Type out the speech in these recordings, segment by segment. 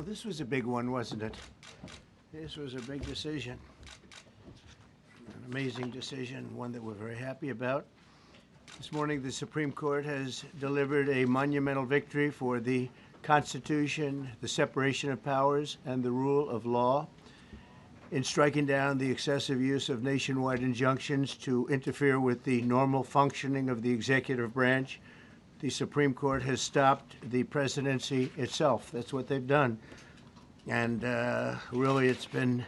Well, this was a big one, wasn't it? This was a big decision. An amazing decision, one that we're very happy about. This morning, the Supreme Court has delivered a monumental victory for the Constitution, the separation of powers, and the rule of law in striking down the excessive use of nationwide injunctions to interfere with the normal functioning of the executive branch. The Supreme Court has stopped the presidency itself. That's what they've done. And really, it's been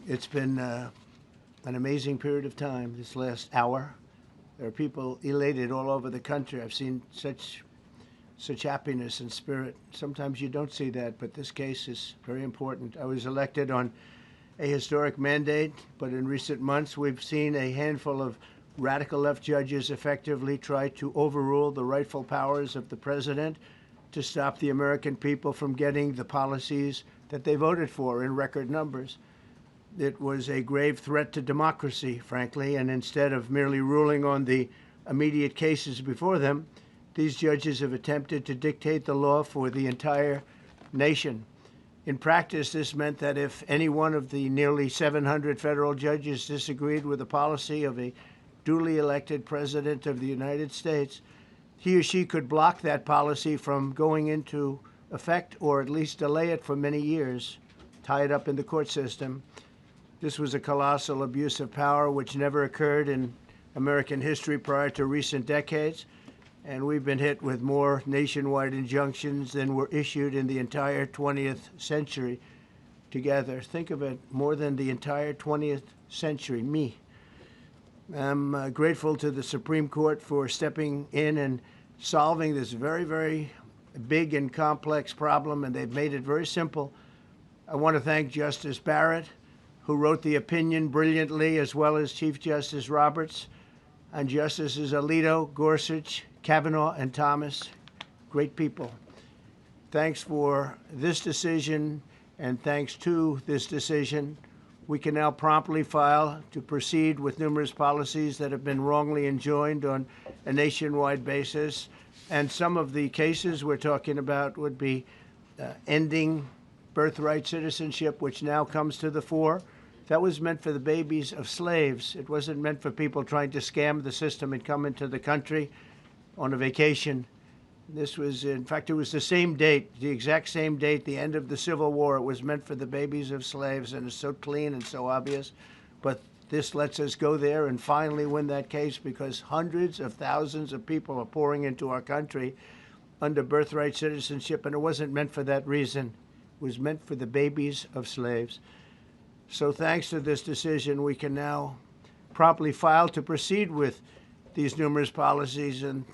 an amazing period of time this last hour. There are people elated all over the country. I've seen such happiness and spirit. Sometimes you don't see that, but this case is very important. I was elected on a historic mandate, but in recent months we've seen a handful of radical left judges effectively try to overrule the rightful powers of the president to stop the American people from getting the policies that they voted for in record numbers. It was a grave threat to democracy, frankly, and instead of merely ruling on the immediate cases before them, these judges have attempted to dictate the law for the entire nation. In practice, this meant that if any one of the nearly 700 federal judges disagreed with the policy of a duly elected president of the United States, he or she could block that policy from going into effect or at least delay it for many years, tie it up in the court system. This was a colossal abuse of power which never occurred in American history prior to recent decades, and we've been hit with more nationwide injunctions than were issued in the entire 20th century together. Think of it, more than the entire 20th century, me. I'm grateful to the Supreme Court for stepping in and solving this very, very big and complex problem, and they've made it very simple. I want to thank Justice Barrett, who wrote the opinion brilliantly, as well as Chief Justice Roberts, and Justices Alito, Gorsuch, Kavanaugh, and Thomas. Great people. Thanks for this decision, and thanks to this decision, we can now promptly file to proceed with numerous policies that have been wrongly enjoined on a nationwide basis. And some of the cases we're talking about would be ending birthright citizenship, which now comes to the fore. That was meant for the babies of slaves. It wasn't meant for people trying to scam the system and come into the country on a vacation. This was, in fact, it was the same date, the exact same date, the end of the Civil War. It was meant for the babies of slaves, and it's so clean and so obvious. But this lets us go there and finally win that case, because hundreds of thousands of people are pouring into our country under birthright citizenship, and it wasn't meant for that reason. It was meant for the babies of slaves. So thanks to this decision, we can now promptly file to proceed with these numerous policies and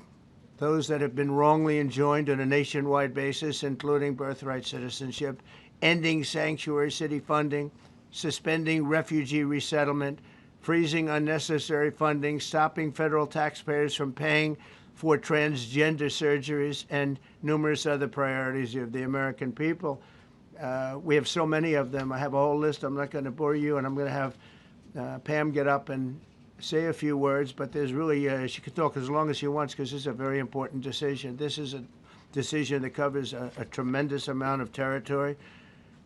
those that have been wrongly enjoined on a nationwide basis, including birthright citizenship, ending sanctuary city funding, suspending refugee resettlement, freezing unnecessary funding, stopping federal taxpayers from paying for transgender surgeries, and numerous other priorities of the American people. We have so many of them. I have a whole list. I'm not going to bore you, and I'm going to have Pam get up and say a few words, but there's really, she can talk as long as she wants, because this is a very important decision. This is a decision that covers a tremendous amount of territory.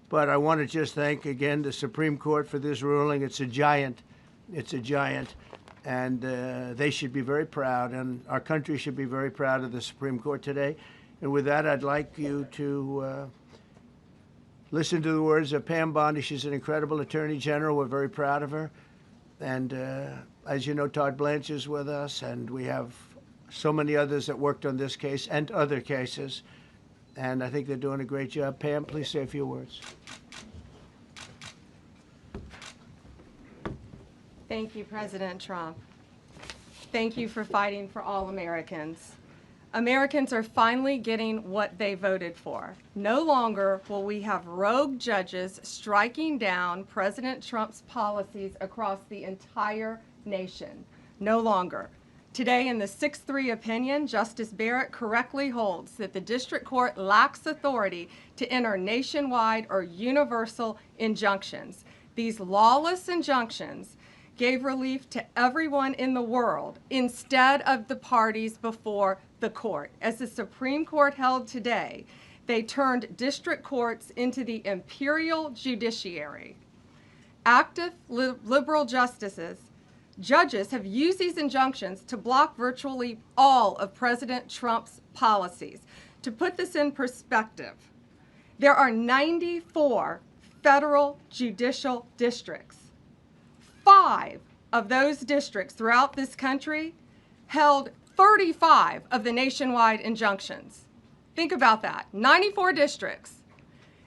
But I want to just thank again the Supreme Court for this ruling. It's a giant. It's a giant. And they should be very proud, and our country should be very proud of the Supreme Court today. And with that, I'd like you to listen to the words of Pam Bondi. She's an incredible Attorney General. We're very proud of her. And as you know, Todd Blanche is with us, and we have so many others that worked on this case and other cases. And I think they're doing a great job. Pam, please say a few words. Thank you, President Trump. Thank you for fighting for all Americans. Americans are finally getting what they voted for. No longer will we have rogue judges striking down President Trump's policies across the entire nation. No longer. Today, in the 6-3 opinion, Justice Barrett correctly holds that the district court lacks authority to enter nationwide or universal injunctions. These lawless injunctions gave relief to everyone in the world instead of the parties before the court. As the Supreme Court held today, they turned district courts into the imperial judiciary. Active liberal judges have used these injunctions to block virtually all of President Trump's policies. To put this in perspective, there are 94 federal judicial districts. 5 of those districts throughout this country held 35 of the nationwide injunctions. Think about that, 94 districts.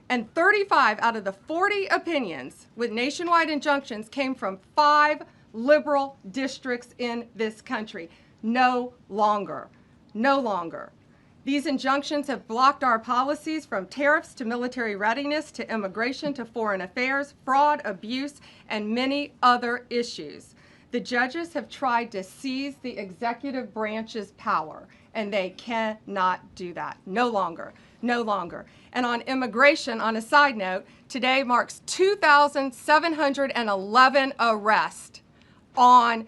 And 35 out of the 40 opinions with nationwide injunctions came from 5 liberal districts in this country. No longer. No longer. These injunctions have blocked our policies from tariffs to military readiness to immigration to foreign affairs, fraud, abuse, and many other issues. The judges have tried to seize the executive branch's power, and they cannot do that. No longer. No longer. And on immigration, on a side note, today marks 2,711 arrests on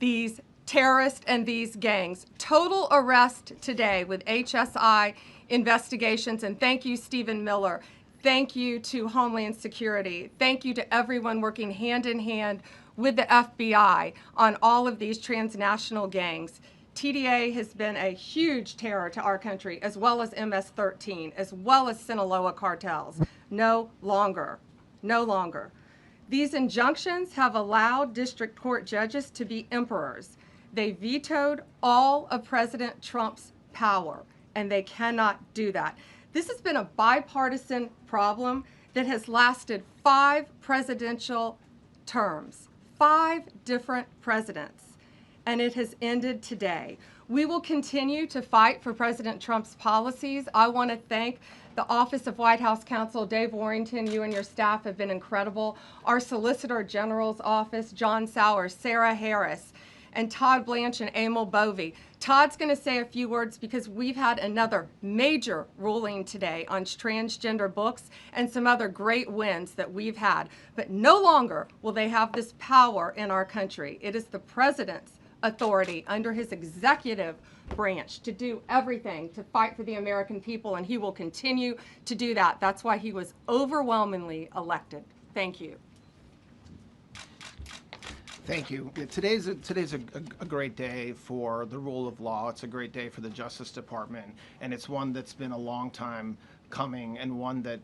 these terrorists and these gangs. Total arrest today with HSI investigations. And thank you, Stephen Miller. Thank you to Homeland Security. Thank you to everyone working hand in hand with the FBI on all of these transnational gangs. TDA has been a huge terror to our country, as well as MS-13, as well as Sinaloa cartels. No longer. No longer. These injunctions have allowed district court judges to be emperors. They vetoed all of President Trump's power, and they cannot do that. This has been a bipartisan problem that has lasted 5 presidential terms, 5 different presidents, and it has ended today. We will continue to fight for President Trump's policies. I want to thank the Office of White House Counsel, Dave Warrington. You and your staff have been incredible. Our Solicitor General's office, John Sowers, Sarah Harris, and Todd Blanche and Emil Bovey. Todd's going to say a few words because we've had another major ruling today on transgender books and some other great wins that we've had. But no longer will they have this power in our country. It is the president's authority under his executive branch to do everything to fight for the American people, and he will continue to do that. That's why he was overwhelmingly elected. Thank you. Thank you. Today's a great day for the rule of law. It's a great day for the Justice Department, and it's one that's been a long time coming, and one that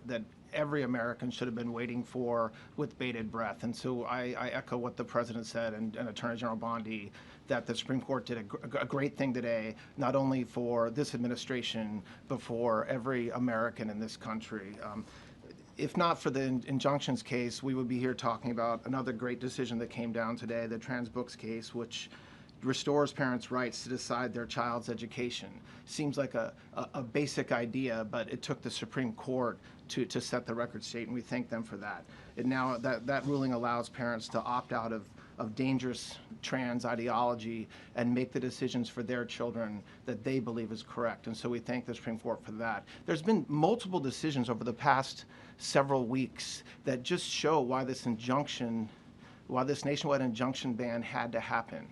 every American should have been waiting for with bated breath. And so I echo what the President said and Attorney General Bondi, that the Supreme Court did a great thing today, not only for this administration, but for every American in this country. If not for the injunctions case, we would be here talking about another great decision that came down today, the trans books case, which restores parents' rights to decide their child's education. Seems like a basic idea, but it took the Supreme Court to set the record straight, and we thank them for that. And now that ruling allows parents to opt out of dangerous trans ideology and make the decisions for their children that they believe is correct. And so we thank the Supreme Court for that. There's been multiple decisions over the past several weeks that just show why this nationwide injunction ban had to happen.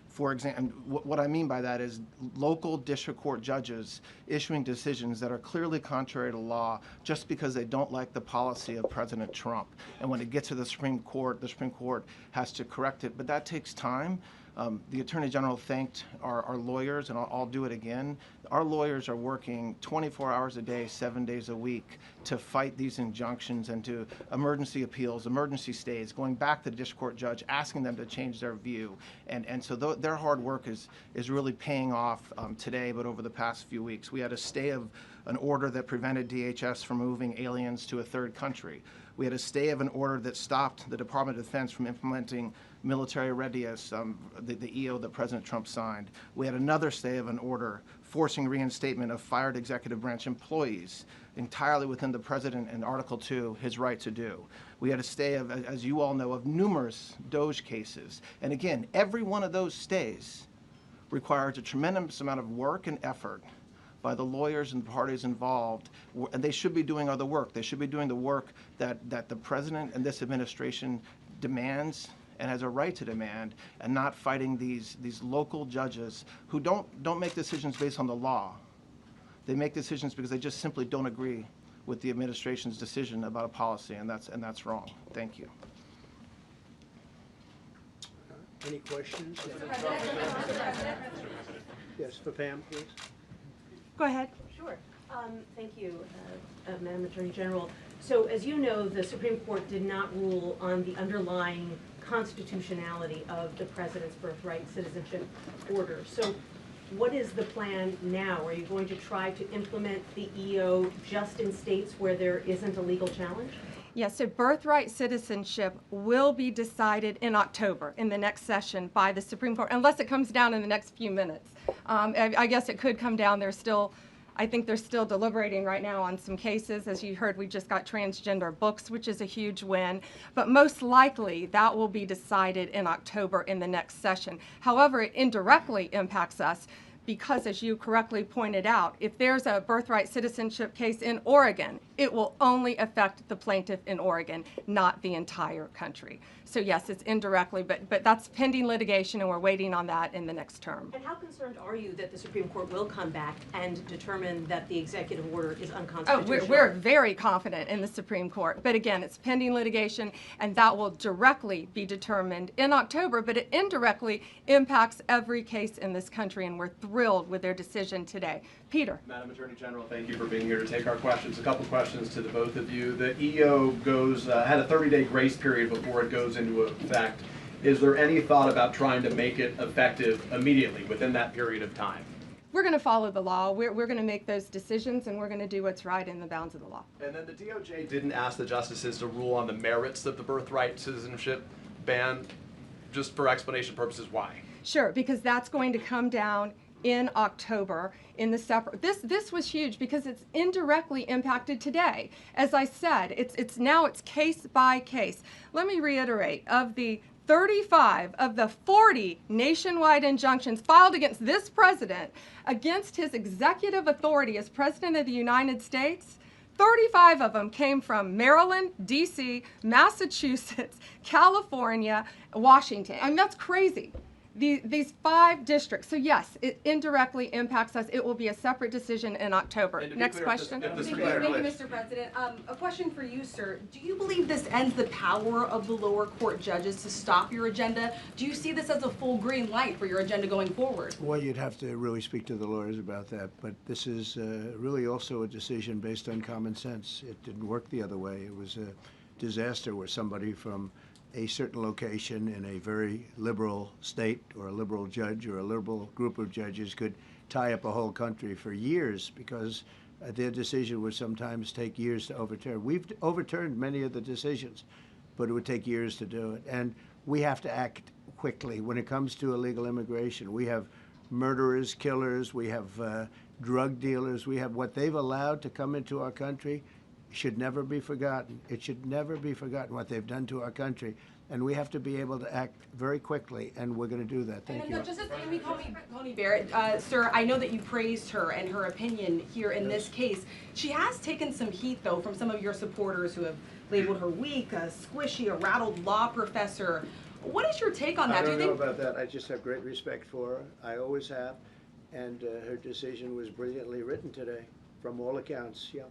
For example, what I mean by that is local district court judges issuing decisions that are clearly contrary to law just because they don't like the policy of President Trump. And when it gets to the Supreme Court has to correct it. But that takes time. The Attorney General thanked our lawyers, and I'll do it again. Our lawyers are working 24 hours a day, 7 days a week to fight these injunctions and to emergency appeals, emergency stays, going back to the district court judge, asking them to change their view. And so their hard work is really paying off today, but over the past few weeks. We had a stay of an order that prevented DHS from moving aliens to a third country. We had a stay of an order that stopped the Department of Defense from implementing military readiness, the EO that President Trump signed. We had another stay of an order forcing reinstatement of fired executive branch employees entirely within the President in Article 2, his right to do. We had a stay of, as you all know, of numerous DOJ cases. And again, every one of those stays requires a tremendous amount of work and effort by the lawyers and parties involved, and they should be doing other work. They should be doing the work that the President and this administration demands and has a right to demand, and not fighting these local judges who don't make decisions based on the law. They make decisions because they just simply don't agree with the administration's decision about a policy, and that's wrong. Thank you. Any questions? Yes, for Pam, please. Go ahead. Sure. Thank you, Madam Attorney General. So as you know, the Supreme Court did not rule on the underlying constitutionality of the President's birthright citizenship order. So what is the plan now? Are you going to try to implement the EO just in states where there isn't a legal challenge? Yes, so birthright citizenship will be decided in October, in the next session, by the Supreme Court, unless it comes down in the next few minutes. I guess it could come down. I think they're still deliberating right now on some cases. As you heard, we just got transgender books, which is a huge win. But most likely, that will be decided in October in the next session. However, it indirectly impacts us because, as you correctly pointed out, if there's a birthright citizenship case in Oregon, it will only affect the plaintiff in Oregon, not the entire country. So yes, it's indirectly, but that's pending litigation, and we're waiting on that in the next term. And how concerned are you that the Supreme Court will come back and determine that the executive order is unconstitutional? Oh, we're very confident in the Supreme Court. But again, it's pending litigation, and that will directly be determined in October, but it indirectly impacts every case in this country, and we're thrilled with their decision today. Peter. Madam Attorney General, thank you for being here to take our questions. A couple questions to the both of you. The EO had a 30-day grace period before it goes into effect. Is there any thought about trying to make it effective immediately within that period of time? We're going to follow the law. We're going to make those decisions, and we're going to do what's right in the bounds of the law. And then the DOJ didn't ask the justices to rule on the merits of the birthright citizenship ban. Just for explanation purposes, why? Sure, because that's going to come down in October in the separate. This was huge because it's indirectly impacted today. As I said, it's case by case. Let me reiterate, of the 35 of the 40 nationwide injunctions filed against this president, against his executive authority as President of the United States, 35 of them came from Maryland, D.C., Massachusetts, California, Washington. I mean, that's crazy. These 5 districts. So yes, it indirectly impacts us. It will be a separate decision in October. Next question. Thank you, Mr. President. A question for you, sir. Do you believe this ends the power of the lower court judges to stop your agenda? Do you see this as a full green light for your agenda going forward? Well, you'd have to really speak to the lawyers about that, but this is really also a decision based on common sense. It didn't work the other way. It was a disaster where somebody from a certain location in a very liberal state, or a liberal judge, or a liberal group of judges could tie up a whole country for years because their decision would sometimes take years to overturn. We've overturned many of the decisions, but it would take years to do it. And we have to act quickly when it comes to illegal immigration. We have murderers, killers, we have drug dealers, we have what they've allowed to come into our country. Should never be forgotten. It should never be forgotten what they've done to our country. And we have to be able to act very quickly, and we're going to do that. Thank you. Just as Amy Coney Barrett, sir, I know that you praised her and her opinion here in this case. She has taken some heat, though, from some of your supporters who have labeled her weak, a squishy, a rattled law professor. What is your take on that? I don't know about that. I just have great respect for her. I always have. And her decision was brilliantly written today. From all accounts, yeah.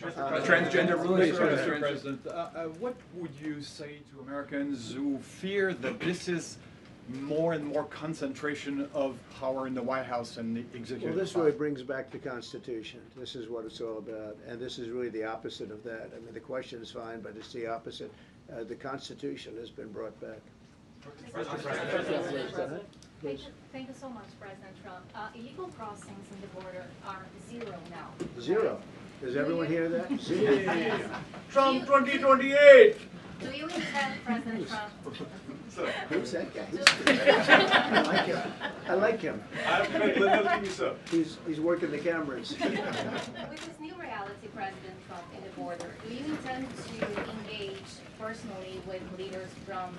Transgender rules, Mr. President. What would you say to Americans who fear that this is more and more concentration of power in the White House and the executive? Well, this really brings back the Constitution. This is what it's all about, and this is really the opposite of that. I mean, the question is fine, but it's the opposite. The Constitution has been brought back. Thank you so much, President Trump. Illegal crossings in the border are 0 now. 0. Does everyone hear that? 0. Trump 2028! Do you intend, President Trump? Who's that guy? I like him. I like him. He's working the cameras. With this new reality, President Trump, in the border, do you intend to engage personally with leaders from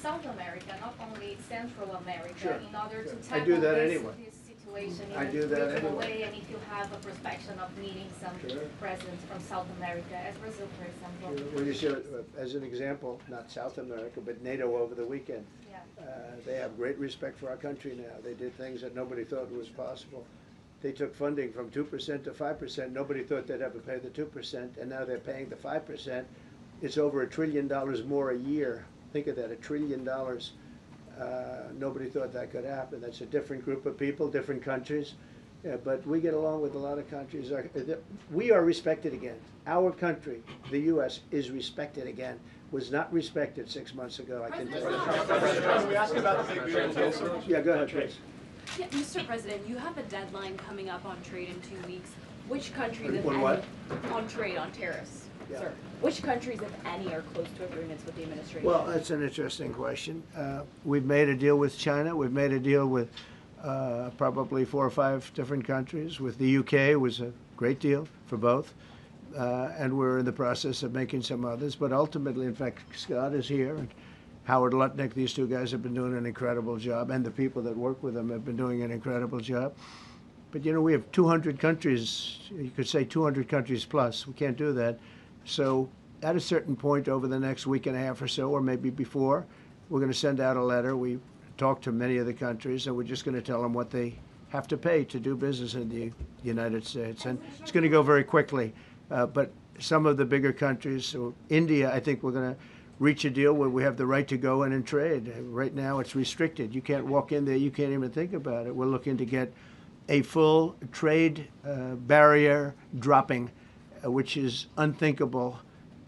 South America, not only Central America, Sure. in order to I do tackle that this anyway. situation I in do a that regional anyway. way, and if you have a prospection of meeting some Sure. presidents from South America, as Brazil, for example. Well, you should, as an example, not South America, but NATO over the weekend. Yeah. They have great respect for our country now. They did things that nobody thought was possible. they took funding from 2% to 5%. Nobody thought they'd ever pay the 2%, and now they're paying the 5%. It's over $1 trillion more a year. Think of that, $1 trillion. Nobody thought that could happen. That's a different group of people, different countries. Yeah, but we get along with a lot of countries. We are respected again. Our country, the U.S., is respected again. Was not respected 6 months ago. I can tell you. We ask about the big beautiful. Yeah, go ahead, please. Yeah, Mr. President, you have a deadline coming up on trade in 2 weeks. Which countries, if On any, what? on trade, on tariffs, Yeah. sir? Which countries, if any, are close to agreements with the administration? Well, that's an interesting question. We've made a deal with China. We've made a deal with probably 4 or 5 different countries. With the UK, it was a great deal for both. And we're in the process of making some others. But ultimately, in fact, Scott is here, and Howard Lutnick, these 2 guys have been doing an incredible job, and the people that work with them have been doing an incredible job. But, you know, we have 200 countries, you could say 200 countries plus. We can't do that. So at a certain point over the next week and a half or so, or maybe before, we're going to send out a letter. We talked to many of the countries, and we're just going to tell them what they have to pay to do business in the United States. And it's going to go very quickly. But some of the bigger countries, so India, I think we're going to reach a deal where we have the right to go in and trade. Right now it's restricted. You can't walk in there. You can't even think about it. We're looking to get a full trade barrier dropping, which is unthinkable.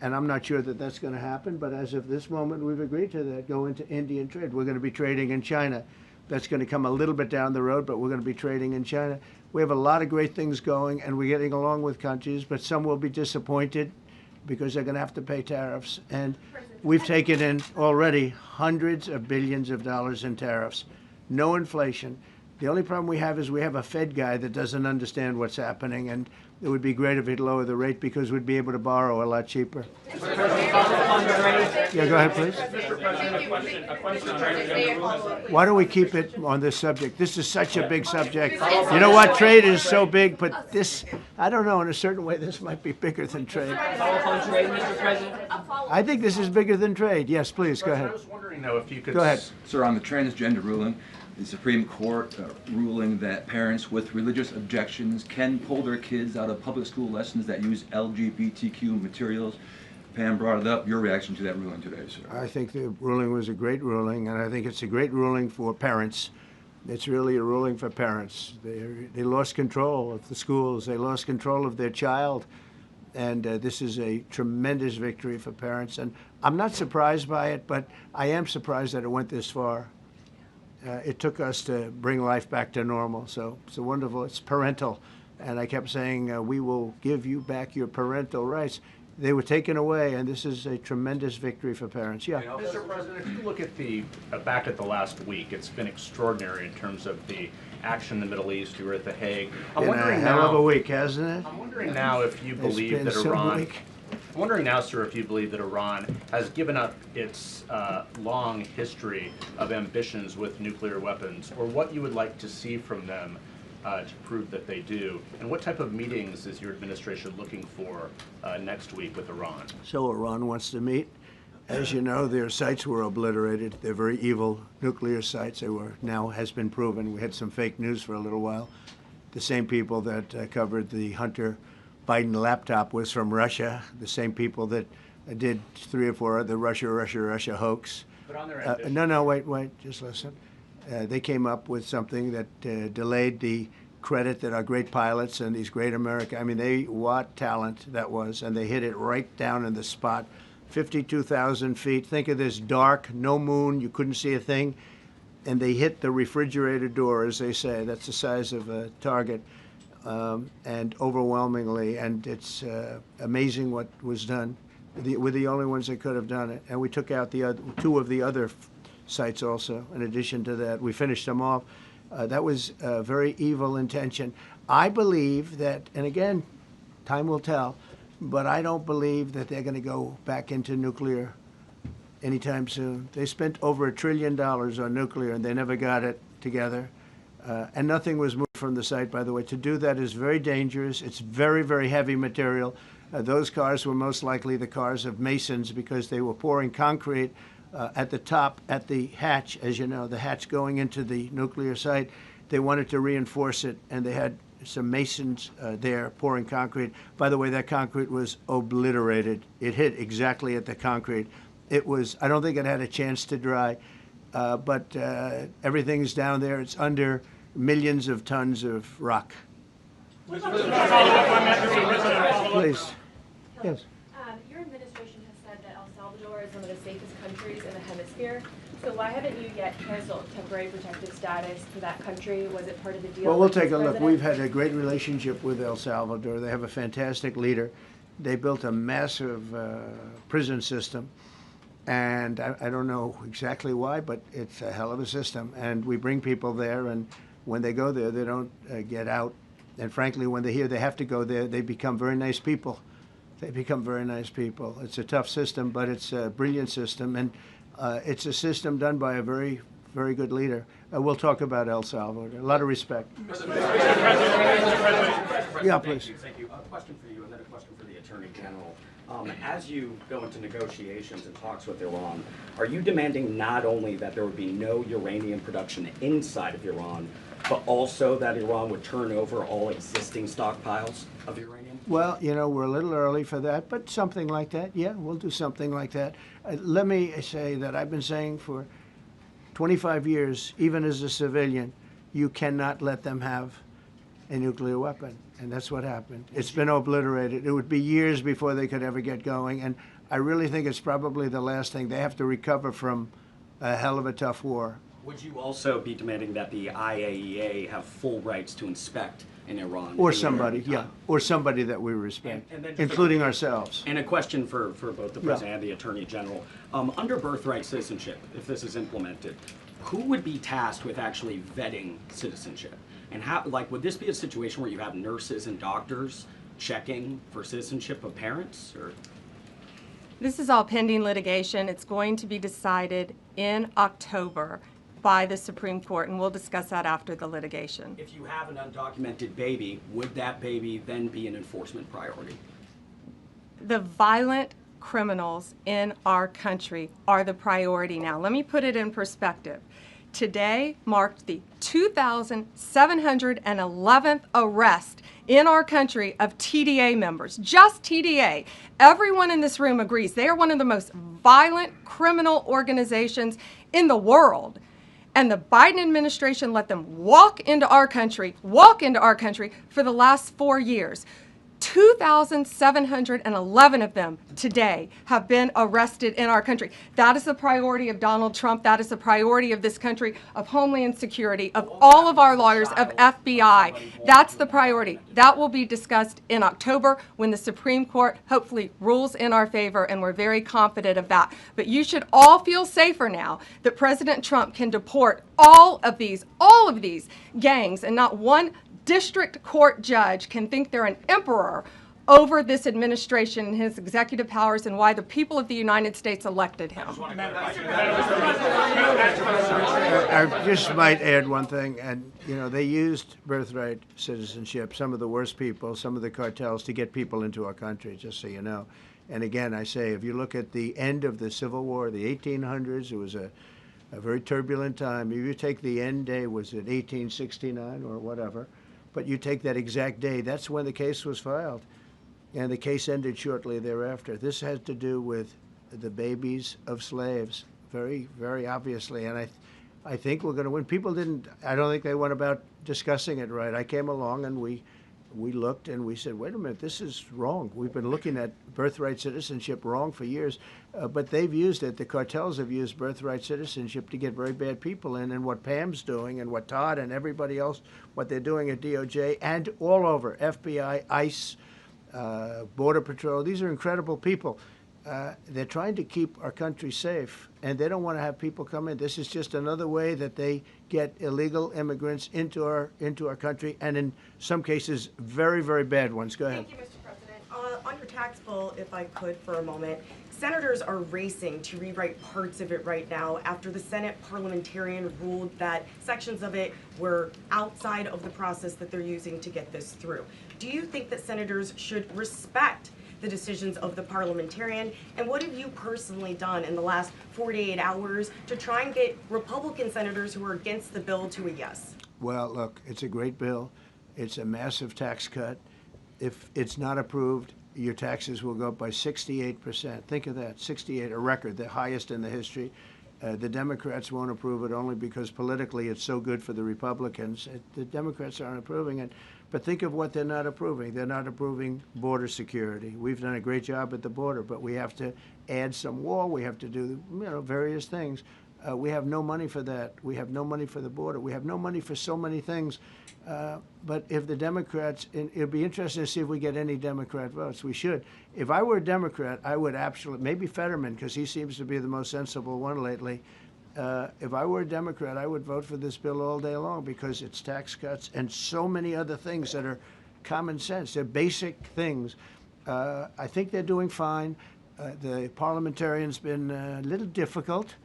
And I'm not sure that that's going to happen. But as of this moment, we've agreed to that, go into Indian trade. We're going to be trading in China. That's going to come a little bit down the road, but we're going to be trading in China. We have a lot of great things going, and we're getting along with countries, but some will be disappointed because they're going to have to pay tariffs. And we've taken in already hundreds of billions of dollars in tariffs. No inflation. The only problem we have is we have a Fed guy that doesn't understand what's happening, and it would be great if he'd lower the rate because we'd be able to borrow a lot cheaper. Yeah, go ahead, please. Why don't we keep it on this subject? This is such a big subject. You know what? Trade is so big, but this, I don't know, in a certain way, this might be bigger than trade. I think this is bigger than trade. Yes, please, go ahead. I was wondering, though, if you could... Go ahead. Sir, on the transgender ruling, the Supreme Court ruling that parents with religious objections can pull their kids out of public school lessons that use LGBTQ materials. Pam brought it up. Your reaction to that ruling today, sir? I think the ruling was a great ruling, and I think it's a great ruling for parents. It's really a ruling for parents. They lost control of the schools. They lost control of their child. And this is a tremendous victory for parents. And I'm not surprised by it, but I am surprised that it went this far. It took us to bring life back to normal. So it's wonderful. It's parental. And I kept saying, we will give you back your parental rights. They were taken away, and this is a tremendous victory for parents. Yeah. Mr. President, if you look at the back at the last week, it's been extraordinary in terms of the action in the Middle East. You were at The Hague. Been a hell of a week, hasn't it? I'm wondering now if you believe that Iran. I'm wondering now, sir, if you believe that Iran has given up its long history of ambitions with nuclear weapons, or what you would like to see from them to prove that they do, and what type of meetings is your administration looking for next week with Iran? So Iran wants to meet. As you know, their sites were obliterated. They're very evil nuclear sites. They were, now has been proven. We had some fake news for a little while. The same people that covered the Hunter Biden laptop was from Russia. The same people that did 3 or 4 other Russia hoax. But on their ambition. No, wait, just listen. They came up with something that delayed the credit that our great pilots and these great what talent that was, and they hit it right down in the spot. 52,000 feet. Think of this dark, no moon, you couldn't see a thing, and they hit the refrigerator door, as they say. That's the size of a target, and overwhelmingly, and it's amazing what was done. We're the only ones that could have done it, and we took out the 2 of the other sites also. In addition to that, we finished them off. That was a very evil intention. I believe that, and again, time will tell, but I don't believe that they're going to go back into nuclear anytime soon. They spent over $1 trillion on nuclear, and they never got it together. And nothing was moved from the site, by the way. To do that is very dangerous. It's very, very heavy material. Those cars were most likely the cars of masons because they were pouring concrete at the top, at the hatch, as you know, the hatch going into the nuclear site. They wanted to reinforce it, and they had some masons there pouring concrete. By the way, that concrete was obliterated. It hit exactly at the concrete. It was, I don't think it had a chance to dry, but everything's down there. It's under millions of tons of rock. Please. Yes. Your administration has said that El Salvador is one of the safest countries in the hemisphere. So why haven't you yet canceled temporary protective status for that country? Was it part of the deal? Well, we'll with this take a look. president? We've had a great relationship with El Salvador. They have a fantastic leader. They built a massive prison system. And I don't know exactly why, but it's a hell of a system. And we bring people there, and when they go there, they don't get out. And frankly, when they hear they have to go there, they become very nice people. They become very nice people. It's a tough system, but it's a brilliant system. And it's a system done by a very, very good leader. We'll talk about El Salvador. A lot of respect. Yeah, please. Thank you. A question for you, and then a question for the Attorney General. As you go into negotiations and talks with Iran, are you demanding not only that there would be no uranium production inside of Iran, but also that Iran would turn over all existing stockpiles of uranium? Well, you know, we're a little early for that, but something like that, yeah, we'll do something like that. Let me say that I've been saying for 25 years, even as a civilian, you cannot let them have a nuclear weapon. And that's what happened. It's been obliterated. It would be years before they could ever get going. And I really think it's probably the last thing. They have to recover from a hell of a tough war. Would you also be demanding that the IAEA have full rights to inspect in Iran? Or somebody, yeah, or somebody that we respect, And then including ourselves. And a question for both the President and the Attorney General. Under birthright citizenship, if this is implemented, who would be tasked with actually vetting citizenship? And how, like, would this be a situation where you have nurses and doctors checking for citizenship of parents, or? This is all pending litigation. It's going to be decided in October by the Supreme Court, and we'll discuss that after the litigation. If you have an undocumented baby, would that baby then be an enforcement priority? The violent criminals in our country are the priority now. Let me put it in perspective. Today marked the 2,711th arrest in our country of TDA members, just TDA. Everyone in this room agrees they are one of the most violent criminal organizations in the world. And the Biden administration let them walk into our country for the last 4 years. 2,711 of them today have been arrested in our country. That is the priority of Donald Trump. That is the priority of this country, of Homeland Security, of all of our lawyers, of FBI. That's the priority. That will be discussed in October when the Supreme Court hopefully rules in our favor, and we're very confident of that. But you should all feel safer now that President Trump can deport all of these gangs, and not one district court judge can think they're an emperor over this administration and his executive powers, and why the people of the United States elected him. I just might add one thing, and you know, they used birthright citizenship, some of the worst people, some of the cartels, to get people into our country, just so you know. And again, I say, if you look at the end of the Civil War, the 1800s, it was a very turbulent time. If you take the end day, was it 1869 or whatever, but you take that exact day, that's when the case was filed. And the case ended shortly thereafter. This has to do with the babies of slaves, very, very obviously. And I think we're going to win. People didn't, I don't think they went about discussing it right. I came along and we looked and we said, wait a minute, this is wrong. We've been looking at birthright citizenship wrong for years, but they've used it. The cartels have used birthright citizenship to get very bad people in, and what Pam's doing and what Todd and everybody else, what they're doing at DOJ and all over, FBI, ICE, Border Patrol, these are incredible people. They're trying to keep our country safe, and they don't want to have people come in. This is just another way that they get illegal immigrants into our country, and in some cases, very, very bad ones. Go ahead. Thank you, Mr. President. On your tax bill, if I could for a moment, senators are racing to rewrite parts of it right now after the Senate parliamentarian ruled that sections of it were outside of the process that they're using to get this through. Do you think that senators should respect the decisions of the parliamentarian, and what have you personally done in the last 48 hours to try and get Republican senators who are against the bill to a yes? Well, look, it's a great bill. It's a massive tax cut. If it's not approved, your taxes will go up by 68%. Think of that, 68, a record, the highest in the history. The Democrats won't approve it only because politically it's so good for the Republicans. The Democrats aren't approving it. But think of what they're not approving. They're not approving border security. We've done a great job at the border, but we have to add some wall. We have to do, various things. We have no money for that. We have no money for the border. We have no money for so many things. But if the Democrats, it'd be interesting to see if we get any Democrat votes. We should. If I were a Democrat, I would absolutely, maybe Fetterman, because he seems to be the most sensible one lately. If I were a Democrat, I would vote for this bill all day long because it's tax cuts and so many other things that are common sense. They're basic things. I think they're doing fine. The parliamentarian's been a little difficult.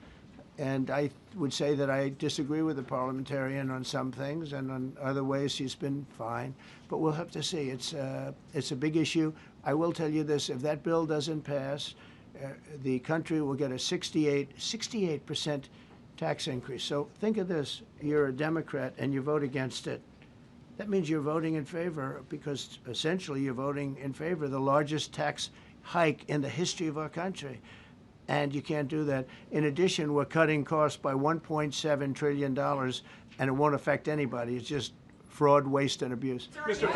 And I would say that I disagree with the parliamentarian on some things, and on other ways he's been fine. But we'll have to see. It's a big issue. I will tell you this: if that bill doesn't pass, the country will get a 68% tax increase. So think of this: you're a Democrat and you vote against it. That means you're voting in favor, because essentially you're voting in favor of the largest tax hike in the history of our country. And you can't do that. In addition, we're cutting costs by $1.7 trillion, and it won't affect anybody. It's just fraud, waste, and abuse. Mr.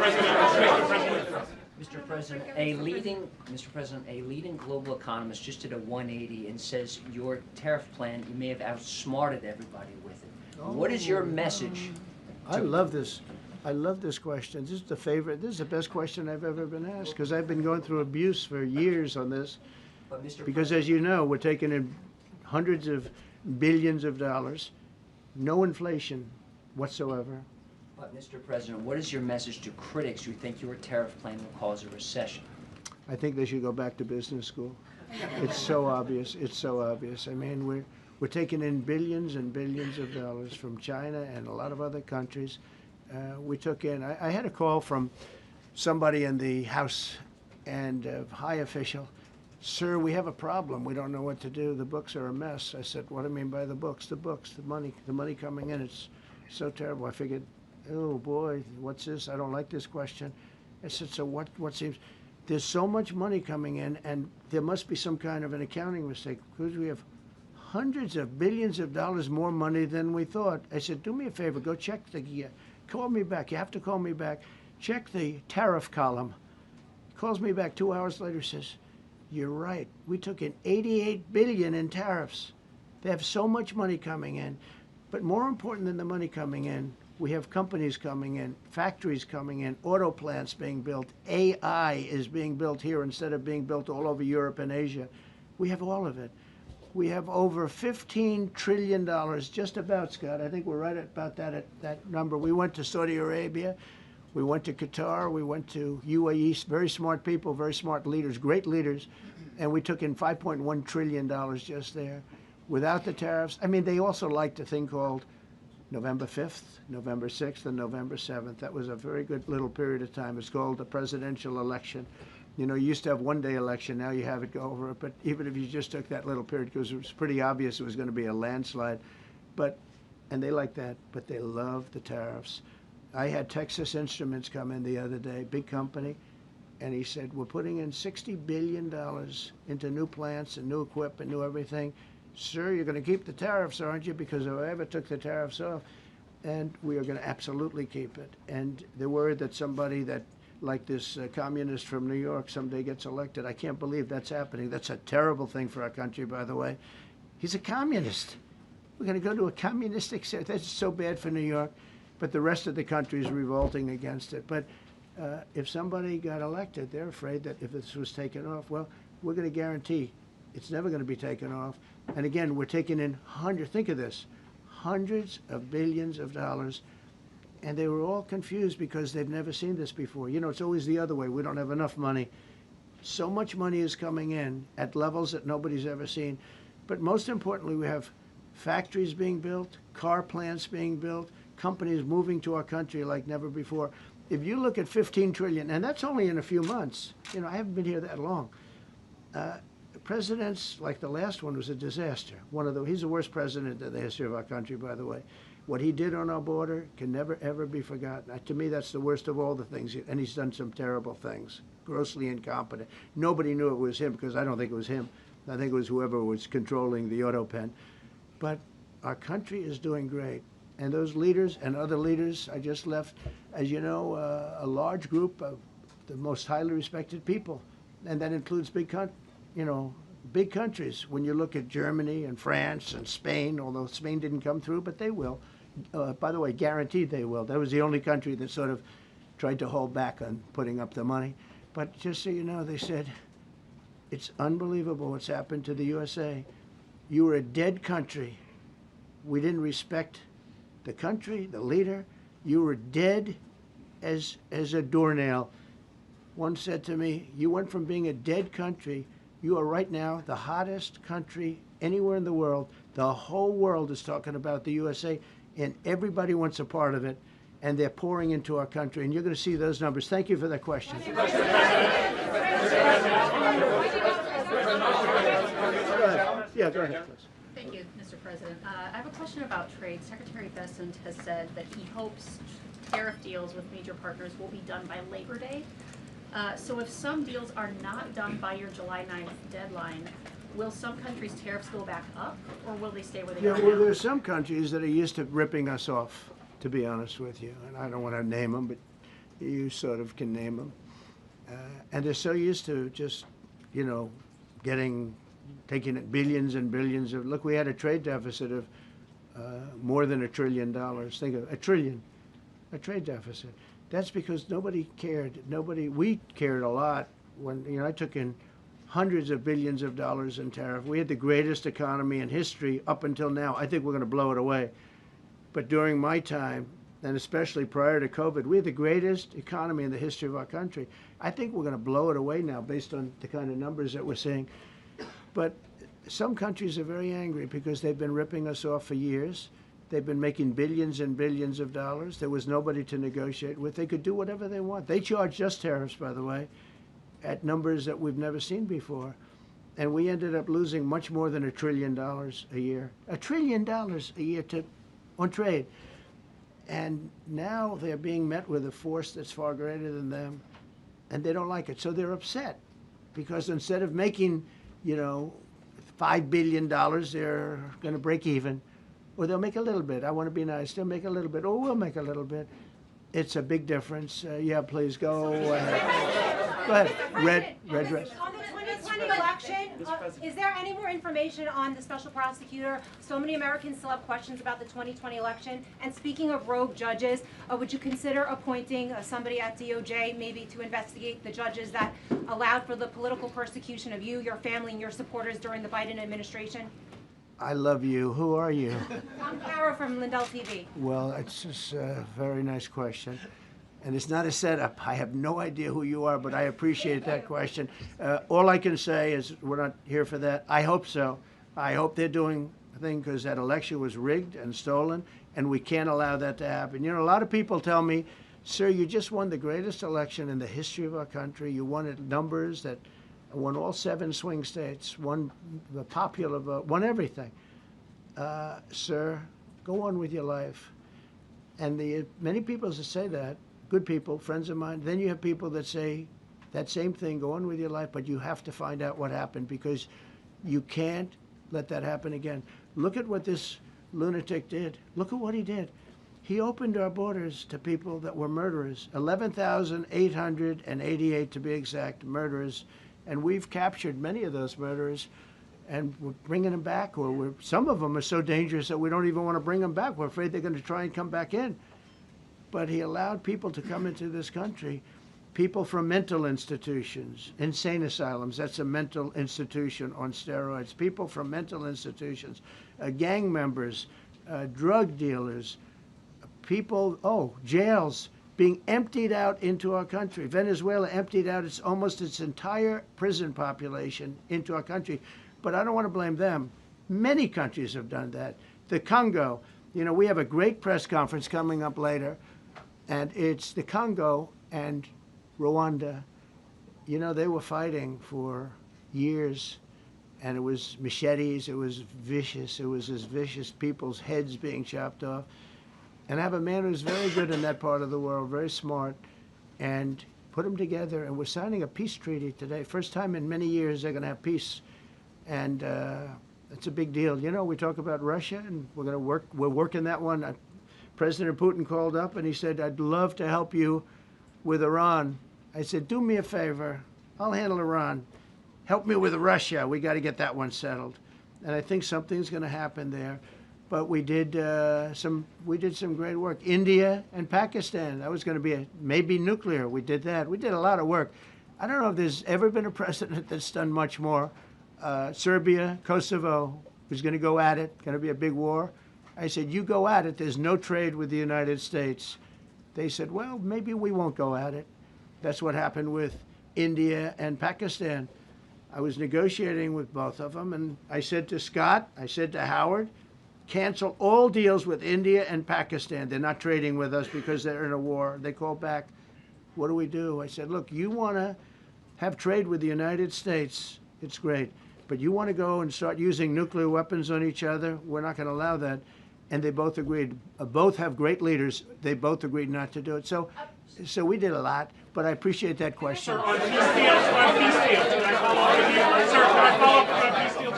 President, a leading global economist just did a 180 and says your tariff plan, you may have outsmarted everybody with it. What is your message? I love this. I love this question. This is the favorite. This is the best question I've ever been asked, because I've been going through abuse for years on this. Because as you know, we're taking in hundreds of billions of dollars, no inflation whatsoever. But Mr. President, what is your message to critics who think your tariff plan will cause a recession? I think they should go back to business school. It's so obvious. It's so obvious. I mean, we're taking in billions and billions of dollars from China and a lot of other countries. We took in, I had a call from somebody in the House and a high official. Sir, we have a problem. We don't know what to do. The books are a mess. I said, what do you mean by the books? The books, the money coming in. It's so terrible. I figured, oh boy, what's this? I don't like this question. I said, so what seems, there's so much money coming in, and there must be some kind of an accounting mistake, because we have hundreds of billions of dollars more money than we thought. I said, do me a favor, go check call me back. You have to call me back. Check the tariff column. Calls me back 2 hours later, says, you're right. We took in $88 billion in tariffs. They have so much money coming in. But more important than the money coming in, we have companies coming in, factories coming in, auto plants being built. AI is being built here instead of being built all over Europe and Asia. We have all of it. We have over $15 trillion, just about, Scott. I think we're right about that number. We went to Saudi Arabia. We went to Qatar, we went to UAE, very smart people, very smart leaders, great leaders, and we took in $5.1 trillion just there. Without the tariffs, I mean, they also liked a thing called November 5th, November 6th, and November 7th. That was a very good little period of time. It's called the presidential election. You know, you used to have one-day election, now you have it go over it, but even if you just took that little period, because it was pretty obvious it was going to be a landslide, and they like that, but they love the tariffs. I had Texas Instruments come in the other day, big company, and he said, we're putting in $60 billion into new plants and new equipment, new everything. Sir, you're going to keep the tariffs, aren't you? Because if I ever took the tariffs off, and we are going to absolutely keep it. And they're worried that somebody that, like this communist from New York, someday gets elected. I can't believe that's happening. That's a terrible thing for our country, by the way. He's a communist. We're going to go to a communistic state. That's so bad for New York. But the rest of the country is revolting against it. But if somebody got elected, they're afraid that if this was taken off, well, we're going to guarantee it's never going to be taken off. And again, we're taking in think of this, hundreds of billions of dollars. And they were all confused because they've never seen this before. You know, it's always the other way. We don't have enough money. So much money is coming in at levels that nobody's ever seen. But most importantly, we have factories being built, car plants being built, companies moving to our country like never before. If you look at 15 trillion, and that's only in a few months, you know, I haven't been here that long. presidents, like the last one, was a disaster. He's the worst president in the history of our country, by the way. What he did on our border can never, ever be forgotten. To me, that's the worst of all the things. And he's done some terrible things, grossly incompetent. Nobody knew it was him, because I don't think it was him. I think it was whoever was controlling the auto pen. But our country is doing great. And those leaders and other leaders I just left, as you know, a large group of the most highly respected people. And that includes big countries. When you look at Germany and France and Spain, although Spain didn't come through, but they will. By the way, guaranteed they will. That was the only country that sort of tried to hold back on putting up the money. But just so you know, they said, it's unbelievable what's happened to the USA. You were a dead country. We didn't respect the country, the leader. You were dead as a doornail. One said to me, you went from being a dead country, you are right now the hottest country anywhere in the world. The whole world is talking about the USA, and everybody wants a part of it, and they're pouring into our country, and you're going to see those numbers. Thank you for that question. Go ahead. Yeah, go ahead, please. Thank you, Mr. President. I have a question about trade. Secretary Bessent has said that he hopes tariff deals with major partners will be done by Labor Day. So if some deals are not done by your July 9th deadline, will some countries' tariffs go back up, or will they stay where they are now? Well, there are some countries that are used to ripping us off, to be honest with you. And I don't want to name them, but you sort of can name them. And they're so used to just, taking it billions and billions of, look, we had a trade deficit of more than $1 trillion. Think of a trillion, a trade deficit. That's because nobody cared. We cared a lot when, I took in hundreds of billions of dollars in tariff. We had the greatest economy in history up until now. I think we're going to blow it away. But during my time, and especially prior to COVID, we had the greatest economy in the history of our country. I think we're going to blow it away now based on the kind of numbers that we're seeing. But some countries are very angry because they've been ripping us off for years. They've been making billions and billions of dollars. There was nobody to negotiate with. They could do whatever they want. They charged us tariffs, by the way, at numbers that we've never seen before. And we ended up losing much more than $1 trillion a year. $1 trillion a year on trade. And now they're being met with a force that's far greater than them, and they don't like it. So they're upset because instead of making, $5 billion, they're going to break even. Or they'll make a little bit. I want to be nice. They'll make a little bit. Or we'll make a little bit. It's a big difference. Yeah, please go ahead. Go ahead. Red dress. On the 2020 election, is there any more information on the special prosecutor? So many Americans still have questions about the 2020 election. And speaking of rogue judges, would you consider appointing somebody at DOJ maybe to investigate the judges that allowed for the political persecution of you, your family, and your supporters during the Biden administration? I love you. Who are you? I'm Kara from Lindell TV. Well, it's just a very nice question. And it's not a setup. I have no idea who you are, but I appreciate that question. All I can say is we're not here for that. I hope so. I hope they're doing a thing because that election was rigged and stolen, and we can't allow that to happen. A lot of people tell me, sir, you just won the greatest election in the history of our country. You won at numbers that won all 7 swing states, won the popular vote, won everything. Sir, go on with your life. And many people that say that, good people, friends of mine, then you have people that say that same thing, go on with your life, but you have to find out what happened because you can't let that happen again. Look at what this lunatic did. Look at what he did. He opened our borders to people that were murderers, 11,888 to be exact, murderers. And we've captured many of those murderers, and we're bringing them back, or some of them are so dangerous that we don't even want to bring them back. We're afraid they're going to try and come back in. But he allowed people to come into this country, people from mental institutions, insane asylums, that's a mental institution on steroids, people from mental institutions, gang members, drug dealers, people, jails, being emptied out into our country. Venezuela emptied out almost its entire prison population into our country. But I don't want to blame them. Many countries have done that. The Congo, we have a great press conference coming up later, and it's the Congo and Rwanda. They were fighting for years, and it was machetes, it was vicious, it was as vicious, people's heads being chopped off. And I have a man who's very good in that part of the world, very smart, and put them together, and we're signing a peace treaty today. First time in many years they're going to have peace, and it's a big deal. You know, we talk about Russia, and we're working that one. President Putin called up, and he said, I'd love to help you with Iran. I said, do me a favor, I'll handle Iran. Help me with Russia. We got to get that one settled. And I think something's going to happen there. But we did some great work. India and Pakistan. That was going to be maybe nuclear. We did that. We did a lot of work. I don't know if there's ever been a president that's done much more. Serbia, Kosovo was going to go at it. Going to be a big war. I said, you go at it. There's no trade with the United States. They said, well, maybe we won't go at it. That's what happened with India and Pakistan. I was negotiating with both of them, and I said to Scott, I said to Howard, cancel all deals with India and Pakistan. They're not trading with us because they're in a war. They called back, what do we do? I said, look, you want to have trade with the United States, it's great. But you want to go and start using nuclear weapons on each other? We're not going to allow that. And they both agreed. Both have great leaders. They both agreed not to do it. So we did a lot, but I appreciate that question. Sir, on peace deals, can I follow up with you? Sir, can I follow up on peace deals?